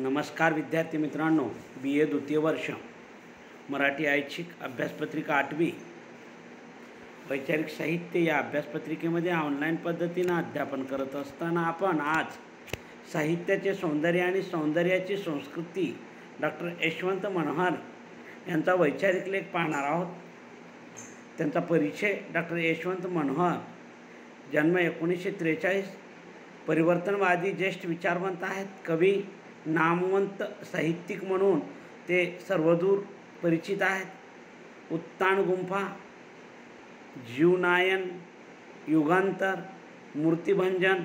नमस्कार विद्यार्थी मित्रांनो, बी ए द्वितीय वर्ष मराठी ऐच्छिक अभ्यासपत्रिका 8वी वैचारिक साहित्य या अभ्यासपत्रिकेमध्ये ऑनलाईन पद्धतीनं अध्यापन करत असताना आपण आज साहित्याचे सौंदर्य आणि सौंदर्याची संस्कृती डॉक्टर यशवंत मनोहर यांचा वैचारिक लेख पाहणार आहोत. त्यांचा परिचय. डॉक्टर यशवंत मनोहर जन्म 1943, परिवर्तनवादी ज्येष्ठ विचारवंत आहेत. कवी, नामवंत साहित्यिक म्हणून ते सर्वदूर परिचित आहेत. उत्तान गुंफा, जीवनायन, युगांतर, मूर्तिभंजन,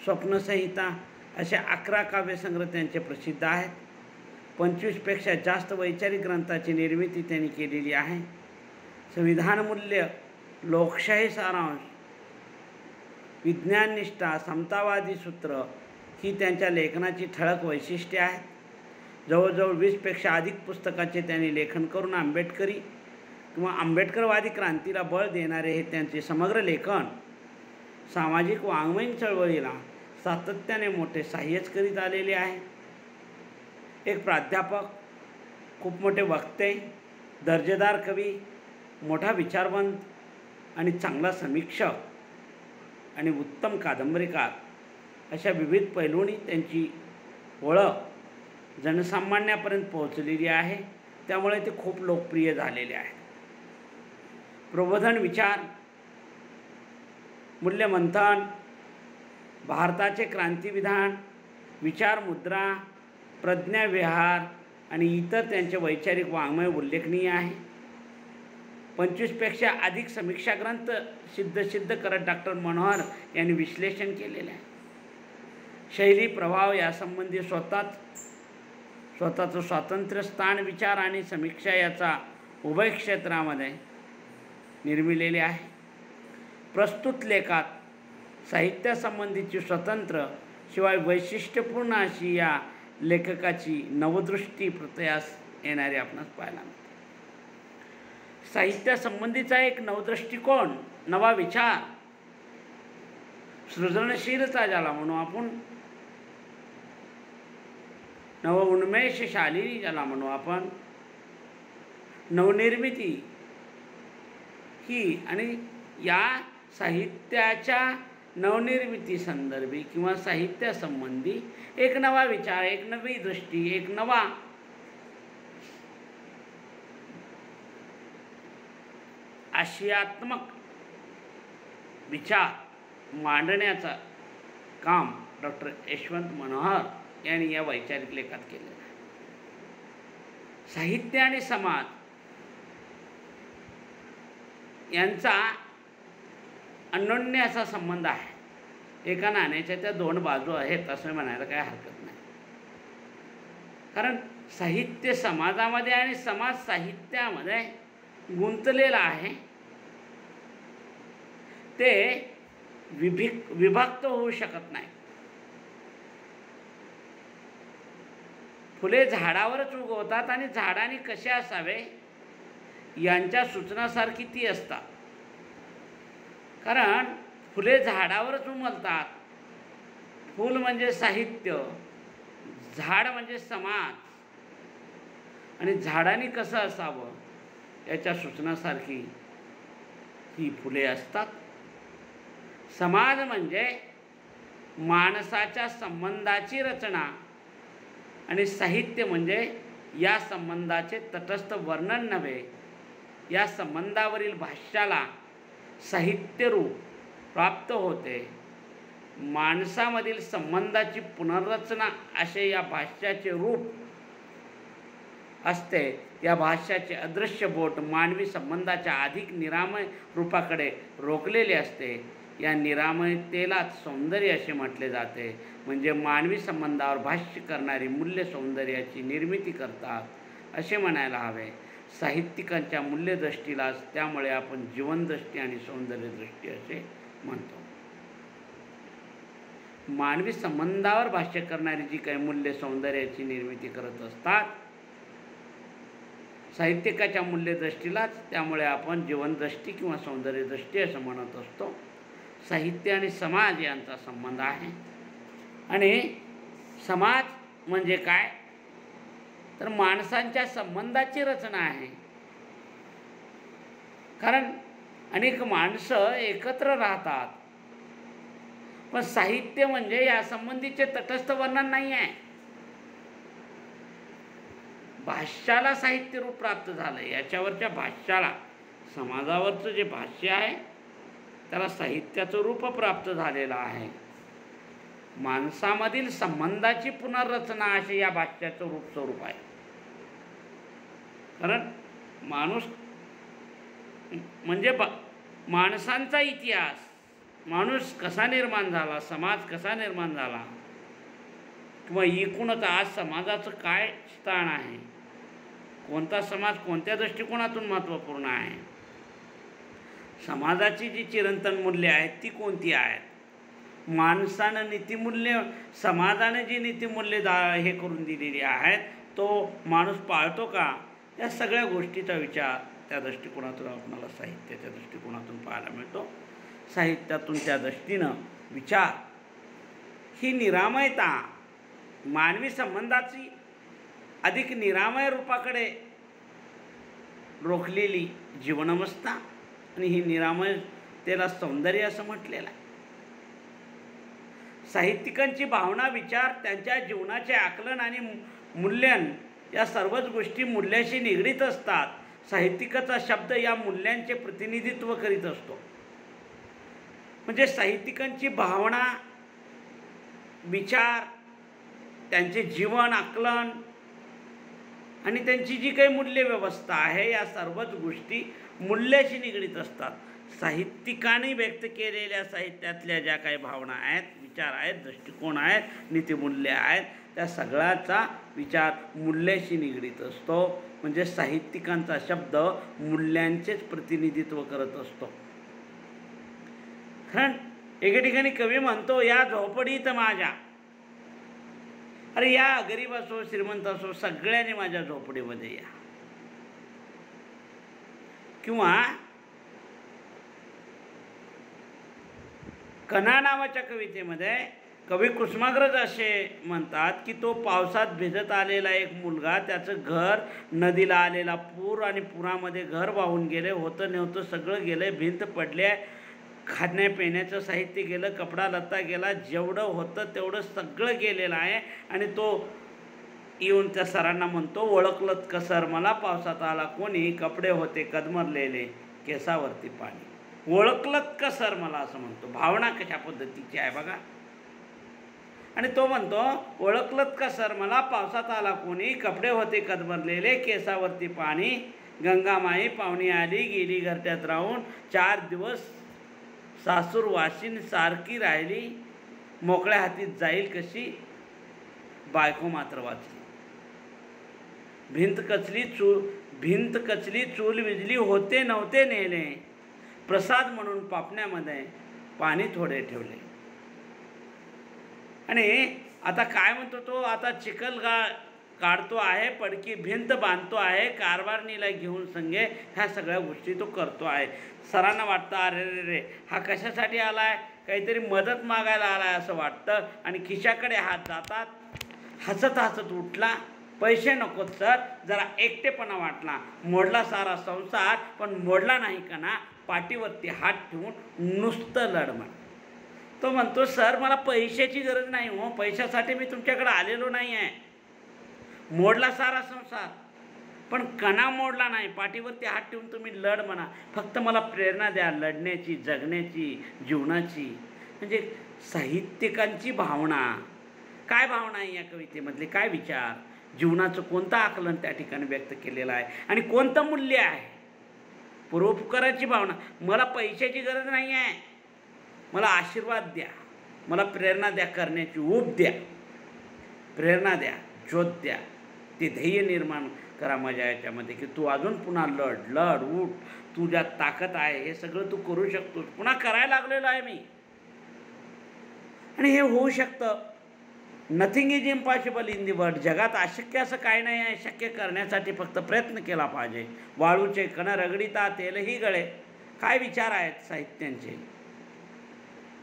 स्वप्नसंहिता अशा 11 काव्यसंग्रह त्यांचे प्रसिद्ध आहेत. 25पेक्षा जास्त वैचारिक ग्रंथाची निर्मिती त्यांनी केलेली आहे. संविधानमूल्य, लोकशाही सारांश, विज्ञाननिष्ठा, समतावादी सूत्र ही त्यांच्या लेखनाची ठळक वैशिष्ट्ये आहेत. जवळजवळ 20पेक्षा अधिक पुस्तकांचे त्यांनी लेखन करून आंबेडकरी किंवा आंबेडकरवादी क्रांतीला बळ देणारे हे त्यांचे समग्र लेखन सामाजिक वाङ्मयीन चळवळीला सातत्याने मोठे सहाय्यच करीत आलेले आहे. एक प्राध्यापक, खूप मोठे वक्ते, दर्जेदार कवी, मोठा विचारवंत आणि चांगला समीक्षक आणि उत्तम कादंबरीकार अशा विविध पैलूंनी त्यांची ओळख जनसामान्यापर्यंत पोहोचलेली आहे. त्यामुळे ते खूप लोकप्रिय झालेले आहे. प्रबोधन विचार, मूल्यमंथन, भारताचे क्रांतिविधान, विचारमुद्रा, प्रज्ञाविहार आणि इतर त्यांचे वैचारिक वाङ्मय उल्लेखनीय आहे. 25पेक्षा अधिक समीक्षा ग्रंथ सिद्ध करत डॉक्टर मनोहर यांनी विश्लेषण केलेले आहे. शैली, प्रभाव यासंबंधी स्वतःचं स्वातंत्र्य, स्थान, विचार आणि समीक्षा याचा उभय क्षेत्रामध्ये निर्मिलेले आहे. प्रस्तुत लेखात साहित्यासंबंधीची स्वतंत्र शिवाय वैशिष्ट्यपूर्ण अशी या लेखकाची नवदृष्टी प्रत्ययास येणारी आपणास पाहायला मिळते. साहित्यासंबंधीचा एक नवदृष्टिकोन, नवा विचार, सृजनशीलता ज्याला म्हणू आपण, नव उन्मेषशाली ज्याला म्हणू आपण, नवनिर्मिती ही आणि या साहित्याच्या नवनिर्मिती संदर्भी किंवा साहित्यासंबंधी एक नवा विचार, एक नवी दृष्टी, एक नवा आशयात्मक विचार मांडण्याचा काम डॉक्टर यशवंत मनोहर यांनी या वैचारिक लेखात केलेलं आहे. साहित्य आणि समाज यांचा अन्योन्य असा संबंध आहे. एका नाण्याच्या त्या 2 बाजू आहेत असं म्हणायला काही हरकत नाही. कारण साहित्य समाजामध्ये आणि समाज साहित्यामध्ये गुंतलेला आहे. ते विभक्त होऊ शकत नाही. फुले झाडावरच उगवतात आणि झाडाने कसे असावे यांच्या सूचनासारखी ती असतात. कारण फुले झाडावरच उमलतात. फूल म्हणजे साहित्य, झाड म्हणजे समाज आणि झाडाने कसं असावं याच्या सूचनासारखी ही फुले असतात. समाज म्हणजे माणसाच्या संबंधाची रचना आणि साहित्य म्हणजे या संबंधाचे तटस्थ वर्णन नव्हे, या संबंधावरील भाष्याला साहित्यरूप प्राप्त होते. माणसामधील संबंधाची पुनर्रचना असे या भाष्याचे रूप असते. या भाष्याचे अदृश्य बोट मानवी संबंधाच्या अधिक निरामय रूपाकडे रोखलेले असते. या निरामयतेलाच सौंदर्य असे म्हटले जाते. म्हणजे मानवी संबंधावर भाष्य करणारी मूल्य सौंदर्याची निर्मिती करतात असे म्हणायला हवे. साहित्यिकांच्या मूल्यदृष्टीलाच त्यामुळे आपण जीवनदृष्टी आणि सौंदर्यदृष्टी असे म्हणतो. मानवी संबंधावर भाष्य करणारी जी काही मूल्य सौंदर्याची निर्मिती करत असतात, साहित्यिकाच्या मूल्यदृष्टीलाच त्यामुळे आपण जीवनदृष्टी किंवा सौंदर्यदृष्टी असं म्हणत असतो. साहित्य आणि समाज यांचा संबंध आहे आणि समाज म्हणजे काय, तर माणसांच्या संबंधाची रचना आहे. कारण अनेक माणसं एकत्र राहतात, पण साहित्य म्हणजे या संबंधीचे तटस्थ वर्णन नाही आहे. भाष्याला साहित्य रूप प्राप्त झालं. याच्यावरच्या भाष्याला, समाजावरचं जे भाष्य आहे त्याला साहित्याचं रूप प्राप्त झालेलं आहे. माणसामधील संबंधाची पुनर्रचना असे या भाष्याचं स्वरूप आहे. कारण माणूस म्हणजे माणसांचा इतिहास, माणूस कसा निर्माण झाला, समाज कसा निर्माण झाला, किंवा एकूणच आज समाजाचं काय स्थान आहे, कोणता समाज कोणत्या दृष्टिकोनातून महत्त्वपूर्ण आहे, समाजाची जी चिरंतन मूल्ये आहेत ती कोणती आहेत, माणसानं नीतिमूल्य, समाजाने जी नीतिमूल्ये हे करून दिलेली आहेत तो माणूस पाळतो का, या सगळ्या गोष्टीचा विचार त्या दृष्टिकोनातून आपल्याला साहित्याच्या दृष्टिकोनातून पाहायला मिळतो. साहित्यातून त्या दृष्टीनं विचार ही निरामयता, मानवी संबंधाची अधिक निरामय रूपाकडे रोखलेली जीवनावस्था, आणि ही निरामयतेला सौंदर्य असं म्हटलेलं आहे. साहित्यिकांची भावना, विचार, त्यांच्या जीवनाचे आकलन आणि मूल्यन या सर्वच गोष्टी मूल्याशी निगडीत असतात. साहित्यिकाचा शब्द या मूल्यांचे प्रतिनिधित्व करीत असतो. म्हणजे साहित्यिकांची भावना, विचार, त्यांचे जीवन आकलन आणि त्यांची जी काही मूल्यव्यवस्था आहे या सर्वच गोष्टी मूल्याशी निगडीत असतात. साहित्यिकांनी व्यक्त केलेल्या साहित्यातल्या ज्या काही भावना आहेत, विचार आहेत, दृष्टिकोन आहेत, नीतिमूल्य आहेत, त्या सगळ्याचा विचार मूल्याशी निगडीत असतो. म्हणजे साहित्यिकांचा शब्द मूल्यांचेच प्रतिनिधित्व करत असतो. कारण एके ठिकाणी कवी म्हणतो, या झोपडीत माझ्या, अरे या गरीब असो श्रीमंत असो सगळ्यांनी माझ्या झोपडीमध्ये या. किंवा कणा नावाच्या कवितेमध्ये कवी कुसुमाग्रज असे म्हणतात की तो पावसात भिजत आलेला एक मुलगा, त्याचं घर, नदीला आलेला पूर आणि पुरामध्ये घर वाहून गेले, होतं नव्हतं सगळं गेलं, भिंत पडले, खाण्यापिण्याचं साहित्य गेलं, कपडा लत्ता गेला, जेवढं होतं तेवढं सगळं गेलेलं आहे. आणि तो येऊन त्या सरांना म्हणतो, ओळखलं का सर मला, पावसात आला कोणी, कपडे होते कदमरलेले, केसावरती पाणी. ओळखलं का सर मला असं म्हणतो. भावना कशा पद्धतीची आहे बघा. आणि तो म्हणतो, ओळखलं का सर मला, पावसात आला कोणी, कपडे होते कदमरलेले, केसावरती पाणी, गंगामाई पाहुणी आली गेली घरट्यात राहून, 4 दिवस सासूर वाशीन सारखी राहिली, मोकळ्या हातीत जाईल कशी, बायको मात्र वाचली. भिंत कचली चूल विजली, होते नव्हते नेले, प्रसाद म्हणून पापण्यामध्ये पाणी थोडे ठेवले. आणि आता काय म्हणतो तो, आता चिखल काढतो आहे, पडकी भिंत बांधतो आहे, कारभारणीला घेऊन संगे ह्या सगळ्या गोष्टी तो करतो आहे. सरांना वाटतं अरे रे रे हा कशासाठी आला आहे, काहीतरी मदत मागायला आला आहे असं वाटतं. आणि खिशाकडे हात जातात. हसत हसत उठला, पैसे नकोत सर, जरा एकटेपणा वाटला, मोडला सारा संसार पण मोडला नाही का ना, पाठीवरती हात ठेवून नुसतं लढमण. तो म्हणतो, सर मला पैशाची गरज नाही हो, पैशासाठी मी तुमच्याकडे आलेलो नाही आहे. मोडला सारा संसार पण कणा मोडला नाही, पाठीवरती हात ठेवून तुम्ही लढ म्हणा, फक्त मला प्रेरणा द्या लढण्याची, जगण्याची, जीवनाची. म्हणजे साहित्यिकांची भावना, काय भावना आहे या कवितेमधले, काय विचार, जीवनाचं कोणतं आकलन त्या ठिकाणी व्यक्त केलेलं आहे आणि कोणतं मूल्य आहे. परोपकाराची भावना, मला पैशाची गरज नाही आहे, मला आशीर्वाद द्या, मला प्रेरणा द्या करण्याची, ऊब द्या, प्रेरणा द्या, ज्योत द्या, ते ध्येय निर्माण करा माझ्या याच्यामध्ये की तू अजून पुन्हा लढ उठ, तुझ्यात ताकद आहे, हे सगळं तू करू शकतोस, पुन्हा करायला लागलेलो आहे मी. आणि हे होऊ शकतं. Nothing is impossible in the world. जगात अशक्य असं काही नाही आहे, शक्य करण्यासाठी फक्त प्रयत्न केला पाहिजे. वाळूचे कण रगडिता तेलही गळे. काय विचार आहेत साहित्यांचे,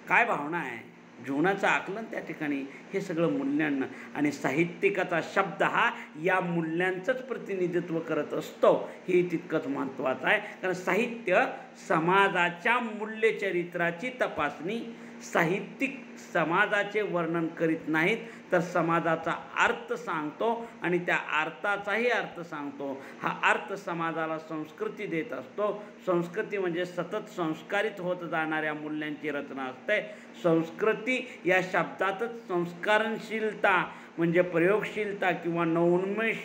काय भावना आहे, जीवनाचं आकलन त्या ठिकाणी हे सगळं मूल्यांना आणि साहित्यिकाचा शब्द हा या मूल्यांचंच प्रतिनिधित्व करत असतो हे तितकंच महत्त्वाचं आहे. कारण साहित्य समाजाच्या मूल्यचरित्राची तपासणी, साहित्यिक समाजाचे वर्णन करीत नाहीत तर समाजाचा अर्थ सांगतो आणि त्या अर्थाचाही अर्थ सांगतो. हा अर्थ समाजाला संस्कृती देत असतो. संस्कृती म्हणजे सतत संस्कारित होत जाणाऱ्या मूल्यांची रचना असते. संस्कृती या शब्दातच संस्कारणशीलता म्हणजे प्रयोगशीलता किंवा नवोन्मेषमयता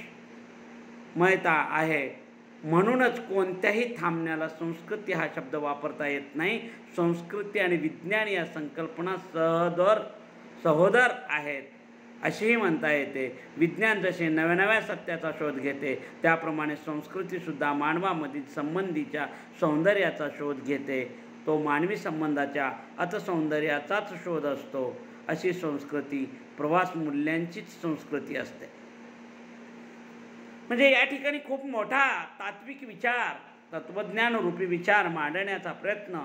आहे. म्हणूनच कोणत्याही थांबण्याला संस्कृती हा शब्द वापरता येत नाही. संस्कृती आणि विज्ञान या संकल्पना सहोदर आहेत असेही म्हणता येते. विज्ञान जसे नव्या नव्या सत्याचा शोध घेते त्याप्रमाणे संस्कृतीसुद्धा मानवामधील संबंधीच्या सौंदर्याचा शोध घेते. तो मानवी संबंधाच्या अर्थसौंदर्याचाच शोध असतो. अशी संस्कृती प्रवास मूल्यांचीच संस्कृती असते. म्हणजे या ठिकाणी खूप मोठा तात्विक विचार, तत्वज्ञानरूपी विचार मांडण्याचा प्रयत्न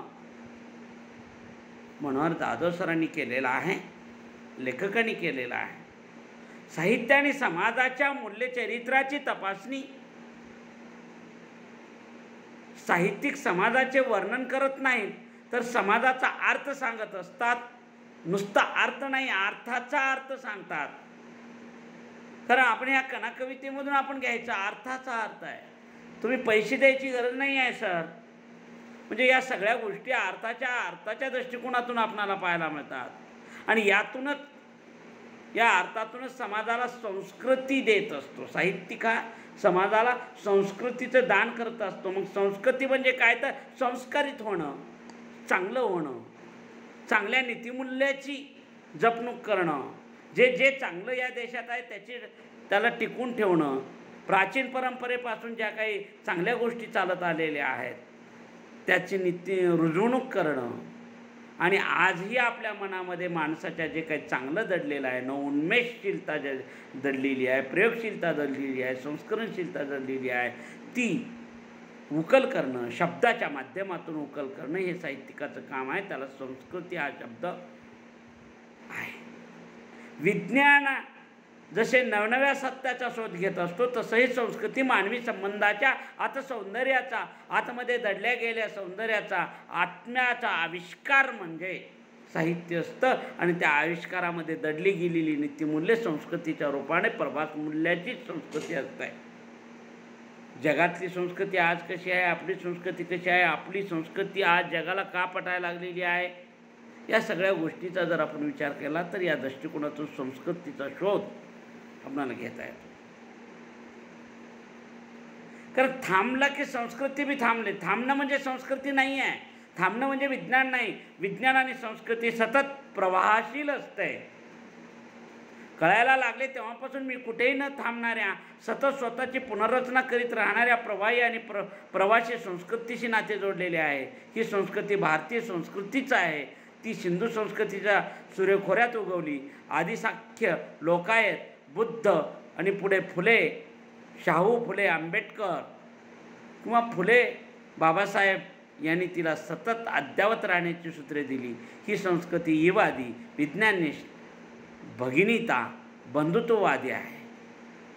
मनोहर जाधव सरांनी केलेला आहे, लेखकांनी केलेला आहे. साहित्य आणि समाजाच्या मूल्यचरित्राची तपासणी. साहित्यिक समाजाचे वर्णन करत नाहीत तर समाजाचा अर्थ सांगत असतात. नुसता अर्थ नाही, अर्थाचा अर्थ सांगतात. कारण आपण ह्या कवितेमधून आपण घ्यायचा अर्थाचा अर्थ आहे. तुम्ही पैसे द्यायची गरज नाही आहे सर. म्हणजे या सगळ्या गोष्टी अर्थाच्या दृष्टिकोनातून आपणाला पाहायला मिळतात आणि या अर्थातूनच समाजाला संस्कृती देत असतो. साहित्यिक हा समाजाला संस्कृतीचं दान करत असतो. मग संस्कृती म्हणजे काय तर संस्कारित होणं, चांगलं होणं, चांगल्या नीतिमूल्याची जपणूक करणं, जे चांगलं या देशात आहे त्याला टिकून ठेवणं, प्राचीन परंपरेपासून ज्या काही चांगल्या गोष्टी चालत आलेल्या आहेत त्याची रुजवणूक करणं आणि आजही आपल्या मनामध्ये माणसाच्या जे काही चांगलं दडलेलं आहे, नवोन्मेषशीलता दडलेली आहे, प्रयोगशीलता दडलेली आहे, संस्करणशीलता दडलेली आहे, ती उकल करणं, शब्दाच्या माध्यमातून उकल करणं हे साहित्यिकाचं काम आहे. त्याला संस्कृती हा शब्द आहे. विज्ञान जसे नवनव्या सत्याचा शोध घेत असतो तसंही संस्कृती मानवी संबंधाच्या आतसौंदर्याचा, आतमध्ये दडल्या गेलेल्या सौंदर्याचा, आत्म्याचा आविष्कार म्हणजे साहित्य असतं आणि त्या आविष्कारामध्ये दडली गेलेली नीतिमूल्य संस्कृतीच्या रूपाने प्रभास मूल्याचीच संस्कृती असते. जगातली संस्कृती आज कशी आहे, आपली संस्कृती कशी आहे, आपली संस्कृती आज जगाला का पटायला लागलेली आहे, या सगळ्या गोष्टीचा जर आपण विचार केला तर या दृष्टिकोनातून संस्कृतीचा शोध आपल्याला घेता येतो. कारण थांबला की संस्कृती बी थांबले. थांबणं म्हणजे संस्कृती नाही आहे, थांबणं म्हणजे विज्ञान नाही. विज्ञान आणि संस्कृती सतत प्रवाहशील असते. कळायला लागले तेव्हापासून मी कुठेही न थांबणाऱ्या, सतत स्वतःची पुनर्रचना करीत राहणाऱ्या प्रवाही आणि प्रवासी संस्कृतीशी नाते जोडलेले आहे. ही संस्कृती भारतीय संस्कृतीच आहे. ती सिंधू संस्कृतीच्या सूर्यखोऱ्यात उगवली. आदिसाख्य, लोकायत, बुद्ध आणि पुढे फुले, शाहू फुले, आंबेडकर किंवा फुले बाबासाहेब यांनी तिला सतत अद्यावत राहण्याची सूत्रे दिली. ही संस्कृती ईवादी, विज्ञानिष्ठ, भगिनीता, बंधुत्ववादी आहे.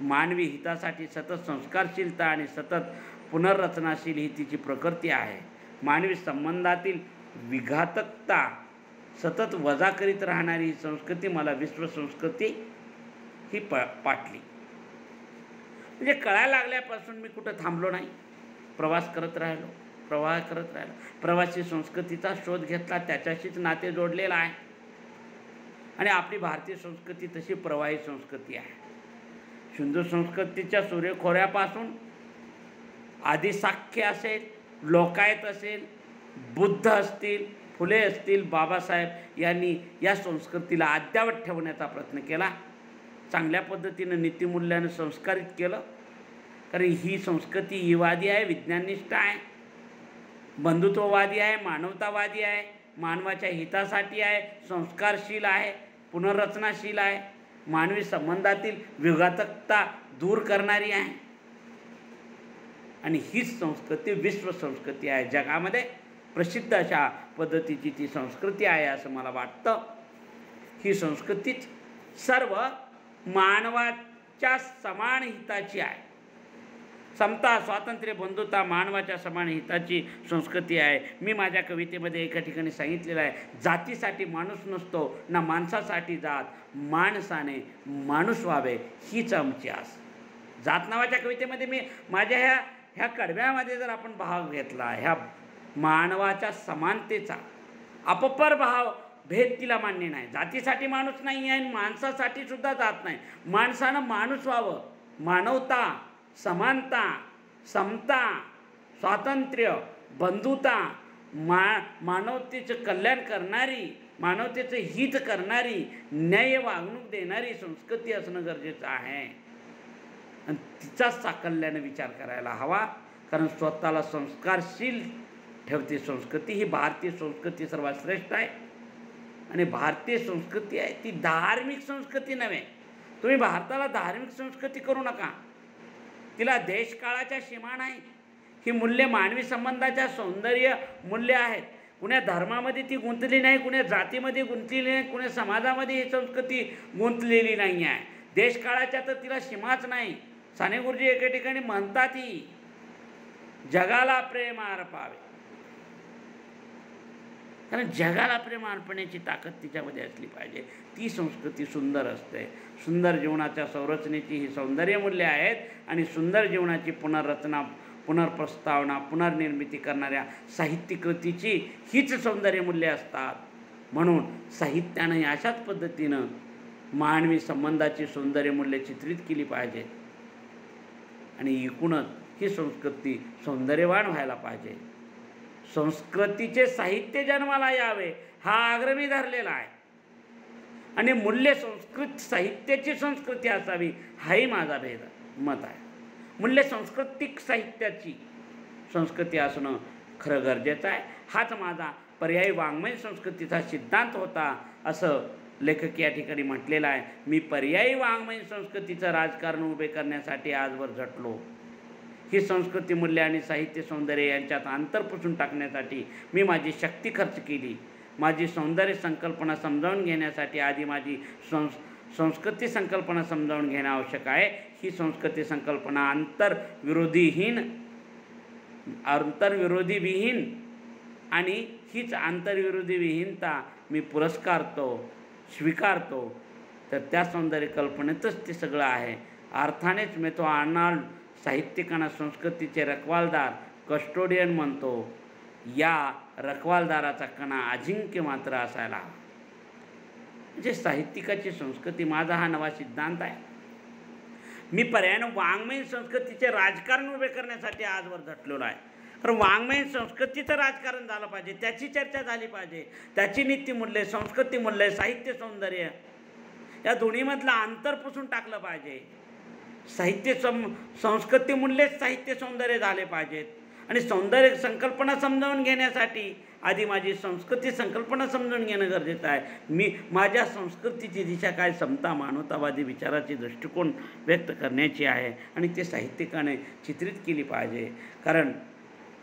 मानवी हितासाठी सतत संस्कारशीलता आणि सतत पुनर्रचनाशील ही तिची प्रकृती आहे. मानवी संबंधातील विघातकता सतत वजा करीत राहणारी ही संस्कृती मला विश्वसंस्कृती ही पाटली. म्हणजे कळायला लागल्यापासून मी कुठं थांबलो नाही, प्रवास करत राहिलो, प्रवाह करत राहिलो. प्रवासी संस्कृतीचा शोध घेतला, त्याच्याशीच नाते जोडलेलं आहे. आणि आपली भारतीय संस्कृती तशी प्रवाही संस्कृती आहे. सिंधू संस्कृतीच्या सूर्यखोऱ्यापासून आदिसाख्य असेल, लोकायत असेल, बुद्ध असतील, फुले असतील, बाबासाहेब यांनी या संस्कृतीला अद्यावत ठेवण्याचा प्रयत्न केला. चांगल्या पद्धतीनं नीतिमूल्यानं संस्कारित केलं. कारण ही संस्कृती ईवादी आहे, विज्ञानिष्ठ आहे, बंधुत्ववादी आहे, मानवतावादी आहे, मानवाच्या हितासाठी आहे, संस्कारशील आहे, पुनर्रचनाशील आहे, मानवी संबंधातील विघातकता दूर करणारी आहे. आणि हीच संस्कृती विश्वसंस्कृती आहे. जगामध्ये प्रसिद्ध अशा पद्धतीची ती संस्कृती आहे असं मला वाटतं. ही संस्कृतीच सर्व मानवाच्या समान हिताची आहे. समता, स्वातंत्र्य, बंधुता, मानवाच्या समान हिताची संस्कृती आहे. मी माझ्या कवितेमध्ये एका ठिकाणी सांगितलेलं आहे, जातीसाठी माणूस नसतो ना माणसासाठी जात, माणसाने माणूस व्हावे हीच आमची आस. जात नावाच्या कवितेमध्ये मी माझ्या ह्या कडव्यामध्ये जर आपण भाग घेतला, ह्या मानवाच्या समानतेचा अपपर भाव, भेद तिला मान्य नाही. जातीसाठी माणूस नाही आहे आणि माणसासाठी सुद्धा जात नाही. माणसानं माणूस व्हावं, मानवता, समानता, समता, स्वातंत्र्य, बंधुता, मानवतेचं कल्याण करणारी, मानवतेचं हित करणारी, न्याय वागणूक देणारी संस्कृती असणं गरजेचं आहे. आणि तिचाच साकल्याने विचार करायला हवा. कारण स्वतःला संस्कारशील ठेवते संस्कृती. ही भारतीय संस्कृती सर्वात श्रेष्ठ आहे. आणि भारतीय संस्कृती आहे ती धार्मिक संस्कृती नव्हे. तुम्ही भारताला धार्मिक संस्कृती करू नका. तिला देशकाळाच्या सीमा नाही. ही मूल्य मानवी संबंधाच्या सौंदर्य मूल्य आहेत. कुण्या धर्मामध्ये ती गुंतली नाही, कुण्या जातीमध्ये गुंतलेली नाही, कुण्या समाजामध्ये ही संस्कृती गुंतलेली नाही आहे. देशकाळाच्या तर तिला सीमाच नाही. साने गुरुजी एके ठिकाणी म्हणतात, ही जगाला प्रेम अर्पावे. कारण जगाला प्रेम अर्पण्याची ताकद तिच्यामध्ये असली पाहिजे. ती संस्कृती सुंदर असते. सुंदर जीवनाच्या संरचनेची ही सौंदर्य मूल्य आहेत. आणि सुंदर जीवनाची पुनर्रचना, पुनर्प्रस्तावना, पुनर्निर्मिती करणाऱ्या साहित्यकृतीची हीच सौंदर्य मूल्य असतात. म्हणून साहित्याने अशाच पद्धतीनं मानवी संबंधाची सौंदर्य मूल्य चित्रित केली पाहिजेत. आणि एकूणच ही संस्कृती सौंदर्यवान व्हायला पाहिजे. संस्कृतीचे साहित्य जन्माला यावे हा आग्रह मी धरलेला आहे. आणि मूल्य संस्कृत साहित्याची संस्कृती असावी हाही माझा मत आहे. मूल्य सांस्कृतिक साहित्याची संस्कृती असणं खरं गरजेचं आहे. हाच माझा पर्यायी वाङ्मय संस्कृतीचा सिद्धांत होता असं लेखक या ठिकाणी म्हटलेलं आहे. मी पर्यायी वाङ्मय संस्कृतीचं राजकारण उभे करण्यासाठी आजवर झटलो. ही संस्कृती मूल्य आणि साहित्य सौंदर्य यांच्यात अंतर पुसून टाकण्यासाठी मी माझी शक्ती खर्च केली. माझी सौंदर्य संकल्पना समजावून घेण्यासाठी आधी माझी संस्कृती संकल्पना समजावून घेणं आवश्यक आहे. ही संस्कृती संकल्पना आंतरविरोधीविहीन आणि हीच आंतरविरोधीविहीनता मी स्वीकारतो. तर त्या सौंदर्य कल्पनेतच ते सगळं आहे. अर्थानेच मी तो आर्नॉल्ड साहित्यिकांना संस्कृतीचे रखवालदार, कस्टोडियन म्हणतो. या रखवालदाराचा कणा अजिंक्य मात्र असायला. म्हणजे साहित्यिकाची संस्कृती माझा हा नवा सिद्धांत आहे. मी पर्यायानं वाङ्मय संस्कृतीचे राजकारण उभे करण्यासाठी आजवर झटलेलो आहे. कारण वाङ्मय संस्कृतीचं राजकारण झालं पाहिजे, त्याची चर्चा झाली पाहिजे. त्याची नीतिमूल्य, संस्कृती मूल्य, साहित्य सौंदर्य या दोन्हीमधलं अंतर पुसून टाकलं पाहिजे. संस्कृती मूल्यच साहित्य सौंदर्य झाले पाहिजेत. आणि सौंदर्य संकल्पना समजावून घेण्यासाठी आधी माझी संस्कृती संकल्पना समजून घेणं गरजेचं आहे. मी माझ्या संस्कृतीची दिशा काय, समता, मानवतावादी विचाराची दृष्टिकोन व्यक्त करण्याची आहे. आणि ते साहित्यिकाने चित्रित केली पाहिजे. कारण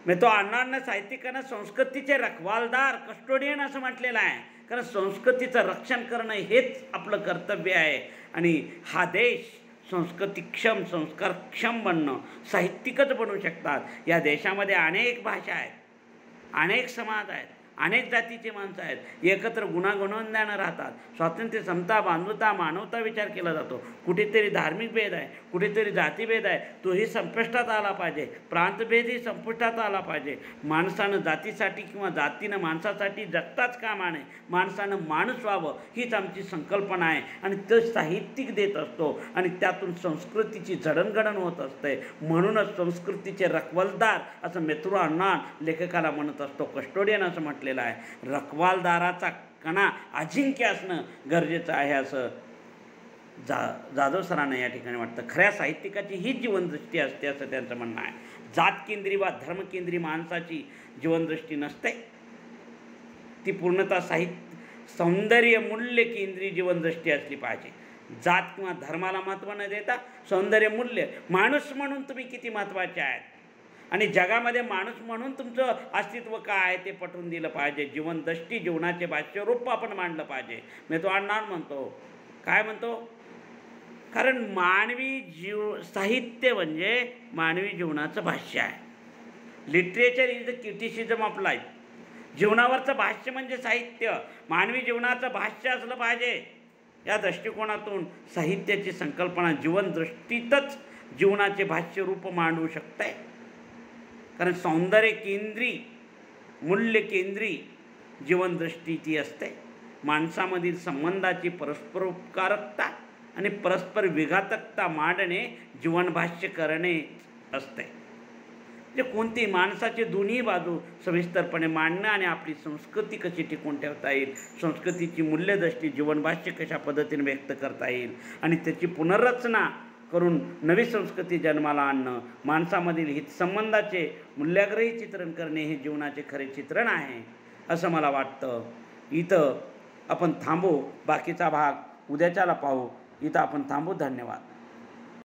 मी तो आर्नॉल्डनं साहित्यिकांना संस्कृतीचे रखवालदार, कस्टोडियन असं म्हटलेलं आहे. कारण संस्कृतीचं रक्षण करणं हेच आपलं कर्तव्य आहे. आणि हा देश संस्कृतीक्षम, संस्कारक्षम बनणं साहित्यिकच बनवू शकतात. या देशामध्ये अनेक भाषा आहेत, अनेक समाज आहेत, अनेक जातीची माणसं आहेत. एकत्र गुणागुणवंतानं राहतात. स्वातंत्र्य, समता, बांधवता, मानवता विचार केला जातो. कुठेतरी धार्मिक भेद आहे, कुठेतरी जातीभेद आहे, तोही संपुष्टात आला पाहिजे. प्रांतभेदही संपुष्टात आला पाहिजे. माणसानं जातीसाठी किंवा जातीनं माणसासाठी जगताच कामा नये. माणसानं माणूस व्हावं हीच आमची संकल्पना आहे. आणि ते साहित्यिक देत असतो. आणि त्यातून संस्कृतीची जडणघडण होत असते. म्हणूनच संस्कृतीचे रखवालदार असं मेत्रो आर्नॉल्ड लेखकाला म्हणत असतो. कस्टोडियन असं म्हटलेलं आहे. रखवालदाराचा कणा अजिंक्य असणं गरजेचं आहे असं जाधव सरांना या ठिकाणी वाटतं. खऱ्या साहित्यिकाची हीच जीवनदृष्टी असते असं त्यांचं म्हणणं आहे. जातकेंद्री वा धर्मकेंद्री माणसाची जीवनदृष्टी नसते. ती पूर्णतः सौंदर्य मूल्य केंद्री जीवनदृष्टी असली पाहिजे. जात किंवा धर्माला महत्त्व न देता सौंदर्य मूल्य, माणूस म्हणून तुम्ही किती महत्त्वाचे आहेत. आणि जगामध्ये माणूस म्हणून तुमचं अस्तित्व काय आहे ते पटवून दिलं पाहिजे. जीवनदृष्टी, जीवनाचे भाष्यरूप आपण मांडलं पाहिजे. मी तो अण्णा म्हणतो, काय म्हणतो, कारण मानवी साहित्य म्हणजे मानवी जीवनाचं भाष्य आहे. Literature is the criticism of life. जीवनावरचं भाष्य म्हणजे साहित्य. मानवी जीवनाचं भाष्य असलं पाहिजे. या दृष्टिकोनातून साहित्याची संकल्पना जीवनदृष्टीतच जीवनाचे भाष्यरूप मांडू शकते. कारण सौंदर्य केंद्री, मूल्य केंद्री जीवनदृष्टी ती असते. माणसामधील संबंधाची परस्परोपकारकता आणि परस्पर विघातकता मांडणे जीवनभाष्य करणे असते. म्हणजे कोणती माणसाचे दोन्ही बाजू सविस्तरपणे मांडणं आणि आपली संस्कृती कशी टिकून ठेवता येईल, संस्कृतीची मूल्यदृष्टी जीवनभाष्य कशा पद्धतीने व्यक्त करता येईल आणि त्याची पुनर्रचना करून नवी संस्कृती जन्माला आणणं, माणसामधील हितसंबंधाचे मूल्याग्रही चित्रण करणे हे जीवनाचे खरे चित्रण आहे असं मला वाटतं. इथं आपण थांबू. बाकीचा भाग उद्याच्याला पाहू. इथं आपण थांबू. धन्यवाद.